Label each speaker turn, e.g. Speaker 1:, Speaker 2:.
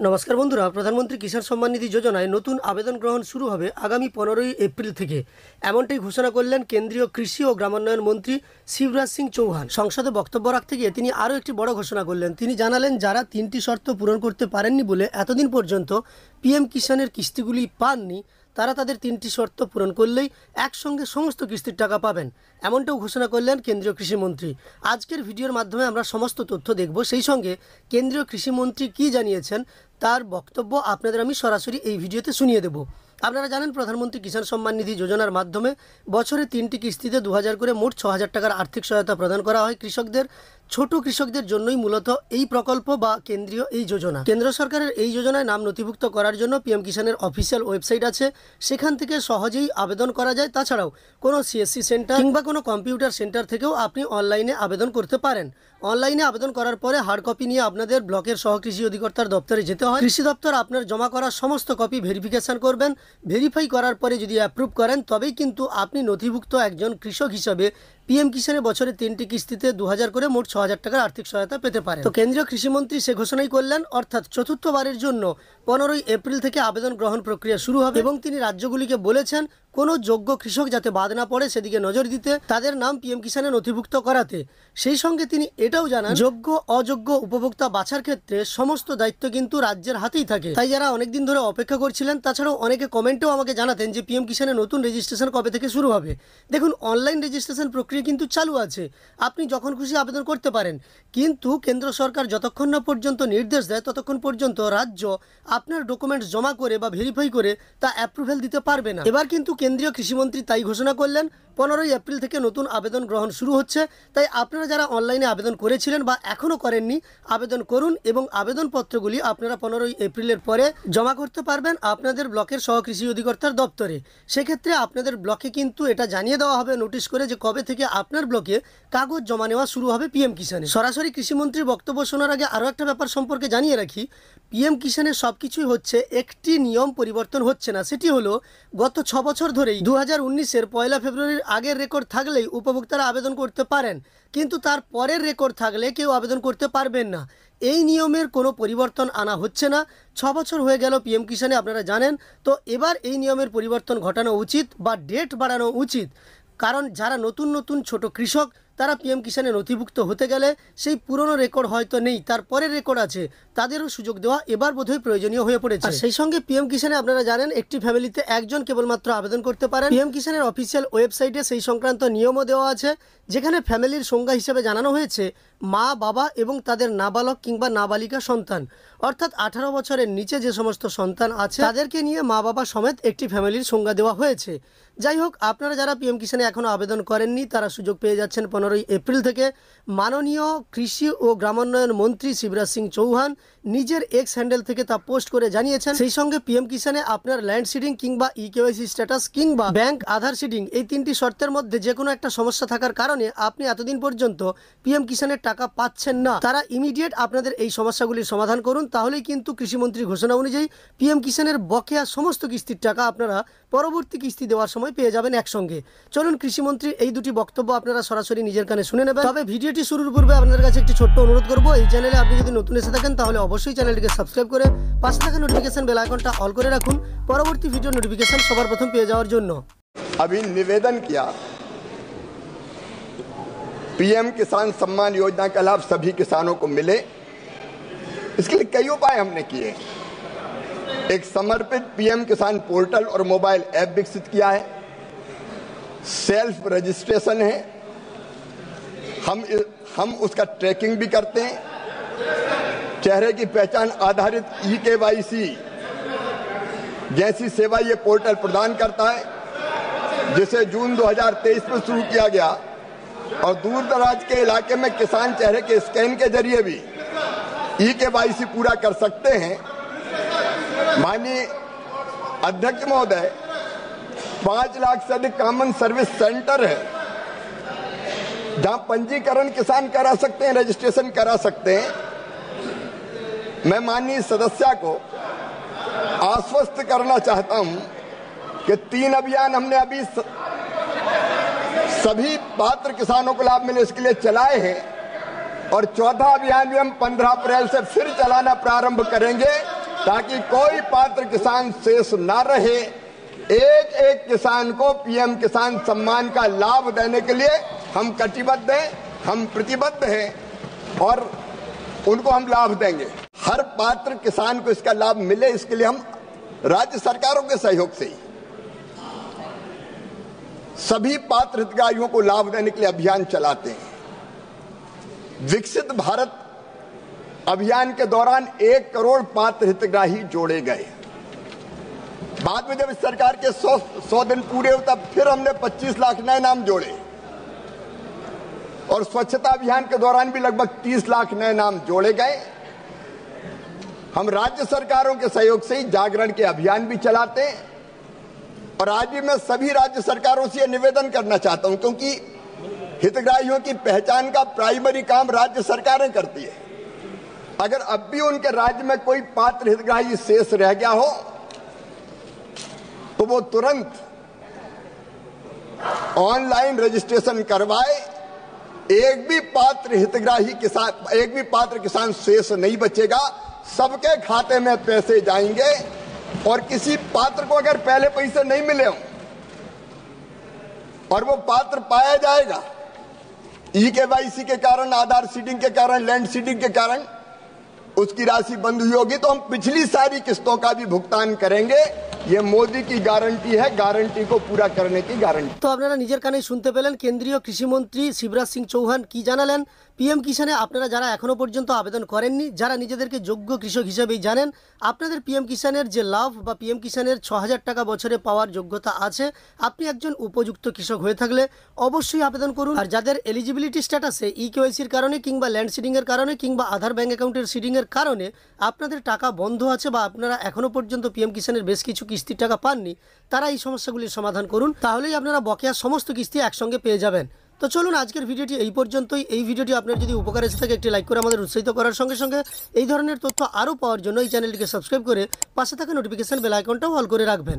Speaker 1: নমস্কার বন্ধুরা, প্রধানমন্ত্রী কিষাণ সম্মান নিধি যোজনায় নতুন আবেদন গ্রহণ শুরু হবে আগামী 15ই এপ্রিল থেকে। এমনটাই ঘোষণা করলেন কেন্দ্রীয় কৃষি ও গ্রামোন্নয়ন মন্ত্রী শিবরাজ সিং চৌহান। সংসদে বক্তব্য রাখতে গিয়ে তিনি আরও একটি বড় ঘোষণা করলেন। তিনি জানালেন, যারা 3টি শর্ত পূরণ করতে পারেননি বলে এতদিন পর্যন্ত পিএম কিষাণের কিস্তিগুলি পাননি, তারা তাদের 3টি শর্ত পূরণ করলেই একসঙ্গে সমস্ত কিস্তির টাকা পাবেন। এমনটাও ঘোষণা করলেন কেন্দ্রীয় কৃষিমন্ত্রী। আজকের ভিডিওর মাধ্যমে আমরা সমস্ত তথ্য দেখব, সেই সঙ্গে কেন্দ্রীয় কৃষিমন্ত্রী কী জানিয়েছেন তার বক্তব্য আপনাদের আমি সরাসরি এই ভিডিওতে শুনিয়ে দেব। আপনারা জানেন, প্রধানমন্ত্রী কিষাণ সম্মান নিধি যোজনার মাধ্যমে বছরে 3টি কিস্তিতে 2000 করে মোট 6000 টাকার আর্থিক সহায়তা প্রদান করা হয় কৃষকদের। ছোট কৃষকদের জন্যই মূলত এই প্রকল্প বা কেন্দ্রীয় এই যোজনা। কেন্দ্র সরকারের এই যোজনায় নাম নথিভুক্ত করার জন্য পিএম কিষাণের অফিসিয়াল ওয়েবসাইট আছে, সেখান থেকে সহজেই আবেদন করা যায়। তাছাড়াও কোনো সিএসসি সেন্টার কিংবা কোনো কম্পিউটার সেন্টার থেকেও আপনি অনলাইনে আবেদন করতে পারেন। অনলাইনে আবেদন করার পরে হার্ড কপি নিয়ে আপনাদের ব্লকের সহকৃষি অধিকর্তার দপ্তরে যেতে হয়। কৃষি দপ্তর আপনার জমা করা সমস্ত কপি ভেরিফিকেশন করবেন। ভেরিফাই করার পরে যদি অ্যাপ্রুভ করেন, তবেই কিন্তু আপনি নথিভুক্ত একজন কৃষক হিসাবে পিএম কিষাণে বছরে 3টি কিস্তিতে 2000 করে মোট 6000 টাকার আর্থিক সহায়তা পেতে পারেন। তো কেন্দ্রীয় কৃষিমন্ত্রী সে ঘোষণাই করলেন, অর্থাৎ চতুর্থবারের জন্য 15ই এপ্রিল থেকে আবেদন গ্রহণ প্রক্রিয়া শুরু হবে এবং তিনি রাজ্যগুলিকে বলেছেন কোনো যোগ্য কৃষক যাতে বাদ না পড়ে সেদিকে নজর দিতে, তাদের নাম পিএম কিষাণে নথিভুক্ত করাতে। সেই সঙ্গে তিনি এটাও জানান, যোগ্য অযোগ্য উপভোক্তা বাছার ক্ষেত্রে সমস্ত দায়িত্ব কিন্তু রাজ্যের হাতেই থাকে। তাই যারা অনেকদিন ধরে অপেক্ষা করছিলেন, তাছাড়াও অনেকে কমেন্টেও আমাকে জানাতেন যে পিএম কিষাণে নতুন রেজিস্ট্রেশন কবে থেকে শুরু হবে। দেখুন, অনলাইন রেজিস্ট্রেশন প্রক্রিয়া কিন্তু চালু আছে, আপনি যখন খুশি আবেদন করতে পারেন। কিন্তু কেন্দ্র সরকার যতক্ষণ না পর্যন্ত নির্দেশ দেয়, ততক্ষণ পর্যন্ত রাজ্য আপনার ডকুমেন্টস জমা করে বা ভেরিফাই করে তা অ্যাপ্রুভেল দিতে পারবে না। এবার কিন্তু কেন্দ্রীয় কৃষিমন্ত্রী তাই ঘোষণা করলেন, 15ই এপ্রিল থেকে নতুন আবেদন গ্রহণ শুরু হচ্ছে। তাই আপনারা যারা অনলাইনে আবেদন করেছিলেন বা এখনও করেননি, আবেদন করুন এবং আবেদনপত্রগুলি আপনারা 15ই এপ্রিলের পরে জমা করতে পারবেন আপনাদের ব্লকের সহকৃষি অধিকর্তার দপ্তরে। সেক্ষেত্রে আপনাদের ব্লকে কিন্তু এটা জানিয়ে দেওয়া হবে নোটিশ করে যে কবে থেকে আপনার ব্লকে কাগজ জমা নেওয়া শুরু হবে পিএম কিষাণে। সরাসরি কৃষিমন্ত্রীর বক্তব্য শোনার আগে আরও একটা ব্যাপার সম্পর্কে জানিয়ে রাখি, পিএম কিষাণে সব কিছুই হচ্ছে, একটি নিয়ম পরিবর্তন হচ্ছে না। সেটি হলো, গত 6 বছর ধরেই 2019-এর 1 ফেব্রুয়ারির আগের রেকর্ড থাকলেই উপভোক্তারা আবেদন করতে পারেন, কিন্তু তার পরের রেকর্ড থাকলে কেউ আবেদন করতে পারবেন না। এই নিয়মের কোনো পরিবর্তন আনা হচ্ছে না। 6 বছর হয়ে গেল পিএম কিষাণে, আপনারা জানেন। তো এবার এই নিয়মের পরিবর্তন ঘটানো উচিত বা ডেট বাড়ানো উচিত, কারণ যারা নতুন নতুন ছোট কৃষক তারা পিএম কিষাণে নথিভুক্ত হতে গেলে সেই পুরনো রেকর্ড হয়তো নেই, তারপরের রেকর্ড আছে, তাদেরও সুযোগ দেওয়া এবার বোধহয় প্রয়োজনীয় হয়ে পড়েছে। আর সেই সঙ্গে পিএম কিষাণে আপনারা জানেন একটি ফ্যামিলিতে একজন কেবলমাত্র আবেদন করতে পারেন। পিএম কিষাণের অফিসিয়াল ওয়েবসাইটে সেই সংক্রান্ত নিয়মও দেওয়া আছে, যেখানে ফ্যামিলির সংজ্ঞা হিসেবে জানানো হয়েছে মা, বাবা এবং তাদের নাবালক কিংবা নাবালিকা সন্তান, অর্থাৎ 18 বছরের নিচে যে সমস্ত সন্তান আছে তাদেরকে নিয়ে মা বাবা সমেত একটি ফ্যামিলির সংজ্ঞা দেওয়া হয়েছে। যাই হোক, আপনারা যারা পিএম কিষাণে এখনও আবেদন করেননি তারা সুযোগ পেয়ে যাচ্ছেন 15ই এপ্রিল থেকে। মাননীয় কৃষি ও গ্রামোন্নয়ন মন্ত্রী শিবরাজ সিং চৌহান নিজের এক্স হ্যান্ডেল থেকে তা পোস্ট করে জানিয়েছেন। সেই সঙ্গে পিএম কিষাণে আপনার ল্যান্ড সিডিং কিংবা ইকেওয়াইসি স্ট্যাটাস কিংবা ব্যাংক আধার সিডিং, এই 3টি শর্তের মধ্যে যে কোনো একটা সমস্যা থাকার কারণে আপনি এতদিন পর্যন্ত পিএম কিষাণের টাকা পাচ্ছেন না, তারা ইমিডিয়েট আপনাদের এই সমস্যাগুলির সমাধান করুন। তাহলেই কিন্তু কৃষিমন্ত্রীর ঘোষণা অনুযায়ী পিএম কিষাণের বকেয়া সমস্ত কিস্তির টাকা আপনারা পরবর্তী কিস্তি দেওয়ার সময় পেয়ে যাবেন একসঙ্গে। চলুন কৃষিমন্ত্রীর এই দুটি বক্তব্য আপনারা সরাসরি নিজের কানে শুনে নেবেন। তবে ভিডিওটি শুরুর পূর্বে আপনাদের কাছে একটি ছোট্ট অনুরোধ করব, এই চ্যানেলে আপনি যদি নতুন এসে থাকেন তাহলে অবশ্যই চ্যানেলটিকে সাবস্ক্রাইব করে পাশে থাকা নোটিফিকেশন বেল আইকনটা অল করে রাখুন, পরবর্তী ভিডিও নোটিফিকেশন সবার প্রথম পেয়ে যাওয়ার জন্য।
Speaker 2: अभी निवेदन किया, पीएम किसान सम्मान योजना का लाभ सभी किसानों को मिले, इसके लिए कई उपाय हमने किए। एक समर्पित पीएम किसान पोर्टल और मोबाइल ऐप विकसित किया है, सेल्फ रजिस्ट्रेशन है, हम उसका ट्रैकिंग भी करते हैं, चेहरे की पहचान आधारित ई-केवाईसी जैसी सेवा ये पोर्टल प्रदान करता है, जिसे जून 2023 में शुरू किया गया और दूर दराज के इलाके में किसान चेहरे के स्कैन के जरिए भी ई-केवाईसी पूरा कर सकते हैं। माननीय अध्यक्ष महोदय, 5 लाख से अधिक कॉमन सर्विस सेंटर है जहां पंजीकरण किसान करा सकते हैं, रजिस्ट्रेशन करा सकते हैं। मैं माननीय सदस्य को आश्वस्त करना चाहता हूं कि 3 अभियान हमने अभी सभी पात्र किसानों को लाभ मिले इसके लिए चलाए हैं और 14वां अभियान भी हम 15 अप्रैल से फिर चलाना प्रारंभ करेंगे ताकि कोई पात्र किसान शेष ना रहे। एक एक किसान को पीएम किसान सम्मान का लाभ देने के लिए हम कटिबद्ध हैं, हम प्रतिबद्ध हैं और उनको हम लाभ देंगे। हर पात्र किसान को इसका लाभ मिले, इसके लिए हम राज्य सरकारों के सहयोग से ही सभी पात्र हितग्राहियों को लाभ देने के लिए अभियान चलाते हैं। विकसित भारत अभियान के दौरान 1 करोड़ पात्र हितग्राही जोड़े गए। बाद में जब इस सरकार के 100 दिन पूरे हुए तब फिर हमने 25 लाख नए नाम जोड़े और स्वच्छता अभियान के दौरान भी लगभग 30 लाख नए नाम जोड़े गए। हम राज्य सरकारों के सहयोग से ही जागरण के अभियान भी चलाते हैं और आज भी मैं सभी राज्य सरकारों से निवेदन करना चाहता हूं, क्योंकि हितग्राहियों की पहचान का प्राइमरी काम राज्य सरकारें करती है। अगर अब भी उनके राज्य में कोई पात्र हितग्राही शेष रह गया हो तो वो तुरंत ऑनलाइन रजिस्ट्रेशन करवाए। एक भी पात्र किसान शेष नहीं बचेगा, सबके खाते में पैसे जाएंगे और किसी पात्र को अगर पहले पैसे नहीं मिले हों और वो पात्र पाया जाएगा ई-केवाईसी के कारण, आधार सीडिंग के कारण, लैंड सीडिंग के कारण उसकी राशि बंद हुई होगी तो हम पिछली सारी किस्तों का भी भुगतान करेंगे। ये मोदी की गारंटी है, गारंटी को पूरा करने की गारंटी।
Speaker 1: তো আপনারা নিজের কানেই শুনতে পেলেন কেন্দ্রীয় কৃষিমন্ত্রী শিবরাজ সিং চৌহান কি জানালেন। পিএম কিষানে আপনারা যারা এখনো পর্যন্ত আবেদন করেননি, যারা নিজেদেরকে যোগ্য কৃষক হিসেবেই জানেন, আপনাদের পিএম কিষানের যে লাভ বা পিএম কিষানের ৬,০০০ টাকা বছরে পাওয়ার যোগ্যতা আছে, আপনি একজন উপযুক্ত কৃষক হয়ে থাকলে অবশ্যই আবেদন করুন। আর যাদের এলিজিবিলিটি স্ট্যাটাসে ই-কেওয়াইসির কারণে কিংবা ল্যান্ড সিডিং এর কারণে কিংবা আধার ব্যাংক অ্যাকাউন্টের সিডিং এর কারণে আপনাদের টাকা বন্ধ আছে বা আপনারা এখনো পর্যন্ত পিএম কিষানের বেশ কিছু কিস্তির টাকা পাননি, তারা এই সমস্যাগুলির সমাধান করুন। তাহলেই আপনারা বকেয়া সমস্ত কিস্তি একসঙ্গে পেয়ে যাবেন। তো চলুন আজকের ভিডিওটি এই পর্যন্তই। এই ভিডিওটি আপনার যদি উপকার এসে থাকে একটি লাইক করে আমাদের উৎসাহিত করার সঙ্গে সঙ্গে এই ধরনের তথ্য আরও পাওয়ার জন্য এই চ্যানেলটিকে সাবস্ক্রাইব করে পাশে থাকা নোটিফিকেশন বেল আইকনটাও অল করে রাখবেন।